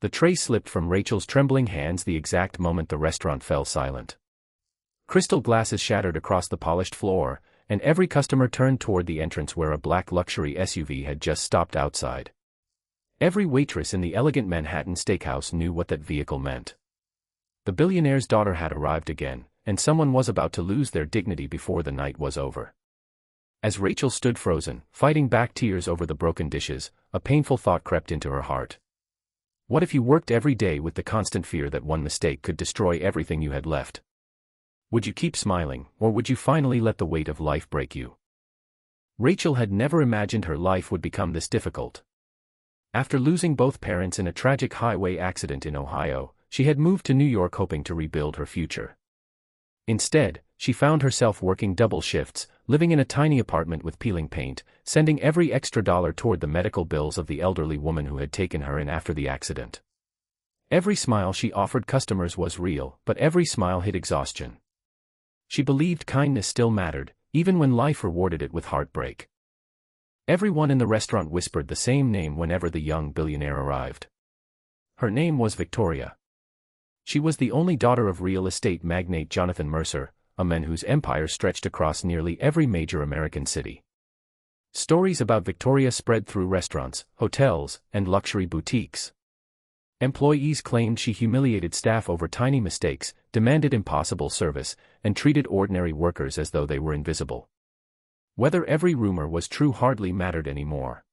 The tray slipped from Rachel's trembling hands the exact moment the restaurant fell silent. Crystal glasses shattered across the polished floor, and every customer turned toward the entrance where a black luxury SUV had just stopped outside. Every waitress in the elegant Manhattan steakhouse knew what that vehicle meant. The billionaire's daughter had arrived again, and someone was about to lose their dignity before the night was over. As Rachel stood frozen, fighting back tears over the broken dishes, a painful thought crept into her heart. What if you worked every day with the constant fear that one mistake could destroy everything you had left? Would you keep smiling, or would you finally let the weight of life break you? Rachel had never imagined her life would become this difficult. After losing both parents in a tragic highway accident in Ohio, she had moved to New York hoping to rebuild her future. Instead, she found herself working double shifts, living in a tiny apartment with peeling paint, sending every extra dollar toward the medical bills of the elderly woman who had taken her in after the accident. Every smile she offered customers was real, but every smile hid exhaustion. She believed kindness still mattered, even when life rewarded it with heartbreak. Everyone in the restaurant whispered the same name whenever the young billionaire arrived. Her name was Victoria. She was the only daughter of real estate magnate Jonathan Mercer, a man whose empire stretched across nearly every major American city. Stories about Victoria spread through restaurants, hotels, and luxury boutiques. Employees claimed she humiliated staff over tiny mistakes, demanded impossible service, and treated ordinary workers as though they were invisible. Whether every rumor was true hardly mattered anymore.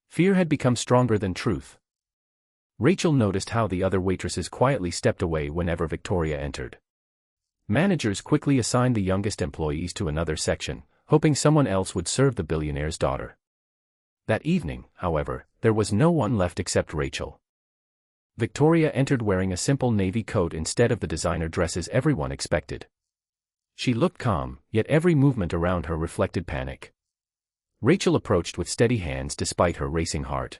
Fear had become stronger than truth. Rachel noticed how the other waitresses quietly stepped away whenever Victoria entered. Managers quickly assigned the youngest employees to another section, hoping someone else would serve the billionaire's daughter. That evening, however, there was no one left except Rachel. Victoria entered wearing a simple navy coat instead of the designer dresses everyone expected. She looked calm, yet every movement around her reflected panic. Rachel approached with steady hands despite her racing heart.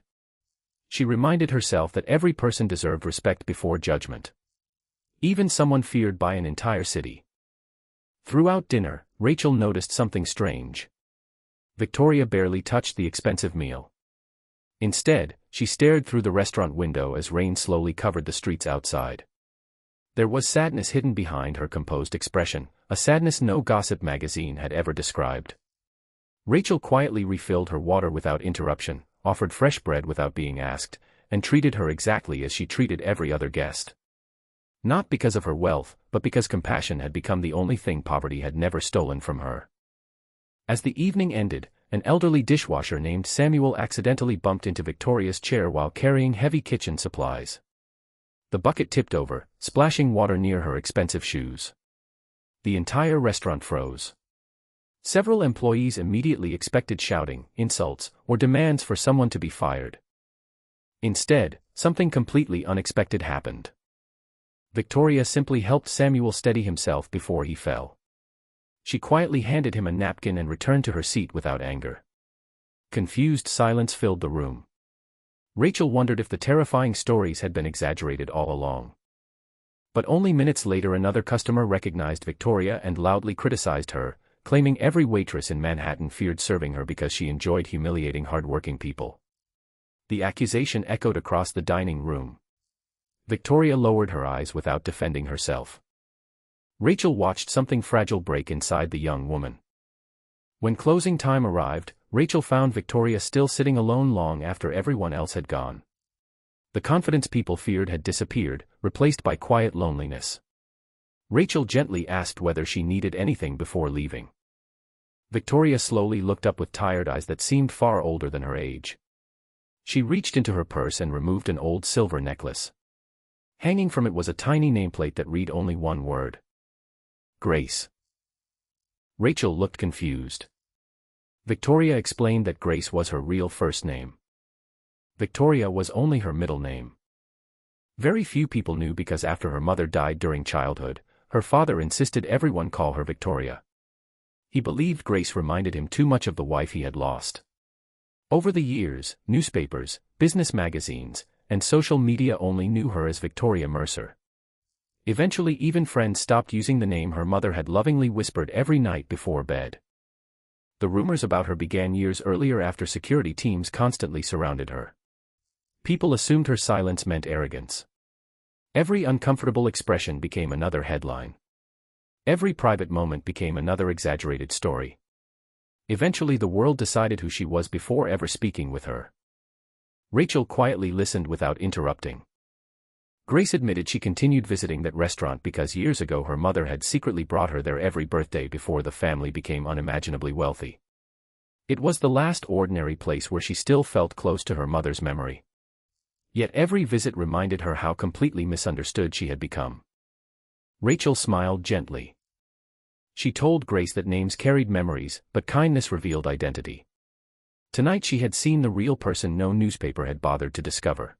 She reminded herself that every person deserved respect before judgment. Even someone feared by an entire city. Throughout dinner, Rachel noticed something strange. Victoria barely touched the expensive meal. Instead, she stared through the restaurant window as rain slowly covered the streets outside. There was sadness hidden behind her composed expression, a sadness no gossip magazine had ever described. Rachel quietly refilled her water without interruption, offered fresh bread without being asked, and treated her exactly as she treated every other guest. Not because of her wealth, but because compassion had become the only thing poverty had never stolen from her. As the evening ended, an elderly dishwasher named Samuel accidentally bumped into Victoria's chair while carrying heavy kitchen supplies. The bucket tipped over, splashing water near her expensive shoes. The entire restaurant froze. Several employees immediately expected shouting, insults, or demands for someone to be fired. Instead, something completely unexpected happened. Victoria simply helped Samuel steady himself before he fell. She quietly handed him a napkin and returned to her seat without anger. Confused silence filled the room. Rachel wondered if the terrifying stories had been exaggerated all along. But only minutes later another customer recognized Victoria and loudly criticized her, claiming every waitress in Manhattan feared serving her because she enjoyed humiliating hardworking people. The accusation echoed across the dining room. Victoria lowered her eyes without defending herself. Rachel watched something fragile break inside the young woman. When closing time arrived, Rachel found Victoria still sitting alone long after everyone else had gone. The confidence people feared had disappeared, replaced by quiet loneliness. Rachel gently asked whether she needed anything before leaving. Victoria slowly looked up with tired eyes that seemed far older than her age. She reached into her purse and removed an old silver necklace. Hanging from it was a tiny nameplate that read only one word. Grace. Rachel looked confused. Victoria explained that Grace was her real first name. Victoria was only her middle name. Very few people knew because after her mother died during childhood, her father insisted everyone call her Victoria. He believed Grace reminded him too much of the wife he had lost. Over the years, newspapers, business magazines, and social media only knew her as Victoria Mercer. Eventually even friends stopped using the name her mother had lovingly whispered every night before bed. The rumors about her began years earlier after security teams constantly surrounded her. People assumed her silence meant arrogance. Every uncomfortable expression became another headline. Every private moment became another exaggerated story. Eventually the world decided who she was before ever speaking with her. Rachel quietly listened without interrupting. Grace admitted she continued visiting that restaurant because years ago her mother had secretly brought her there every birthday before the family became unimaginably wealthy. It was the last ordinary place where she still felt close to her mother's memory. Yet every visit reminded her how completely misunderstood she had become. Rachel smiled gently. She told Grace that names carried memories, but kindness revealed identity. Tonight she had seen the real person no newspaper had bothered to discover.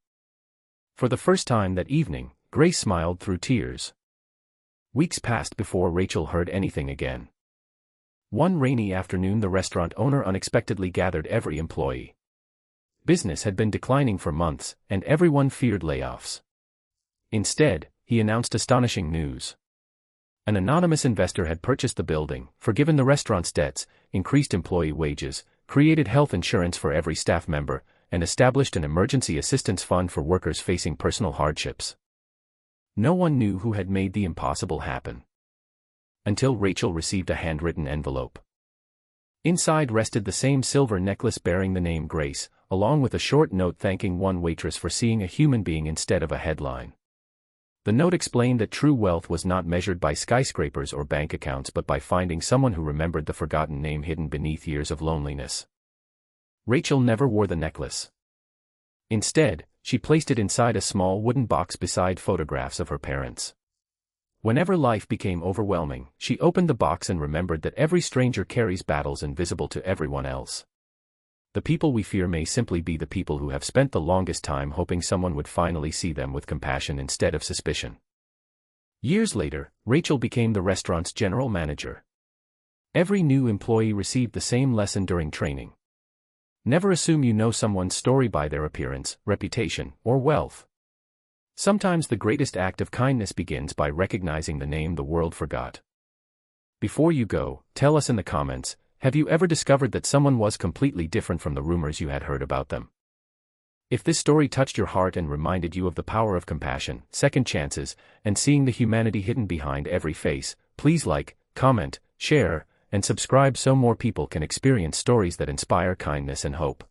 For the first time that evening, Grace smiled through tears. Weeks passed before Rachel heard anything again. One rainy afternoon the restaurant owner unexpectedly gathered every employee. Business had been declining for months, and everyone feared layoffs. Instead, he announced astonishing news. An anonymous investor had purchased the building, forgiven the restaurant's debts, increased employee wages, created health insurance for every staff member, and established an emergency assistance fund for workers facing personal hardships. No one knew who had made the impossible happen. Until Rachel received a handwritten envelope. Inside rested the same silver necklace bearing the name Grace, along with a short note thanking one waitress for seeing a human being instead of a headline. The note explained that true wealth was not measured by skyscrapers or bank accounts but by finding someone who remembered the forgotten name hidden beneath years of loneliness. Rachel never wore the necklace. Instead, she placed it inside a small wooden box beside photographs of her parents. Whenever life became overwhelming, she opened the box and remembered that every stranger carries battles invisible to everyone else. The people we fear may simply be the people who have spent the longest time hoping someone would finally see them with compassion instead of suspicion. Years later, Rachel became the restaurant's general manager. Every new employee received the same lesson during training. Never assume you know someone's story by their appearance, reputation, or wealth. Sometimes the greatest act of kindness begins by recognizing the name the world forgot. Before you go, tell us in the comments, have you ever discovered that someone was completely different from the rumors you had heard about them? If this story touched your heart and reminded you of the power of compassion, second chances, and seeing the humanity hidden behind every face, please like, comment, share, and subscribe so more people can experience stories that inspire kindness and hope.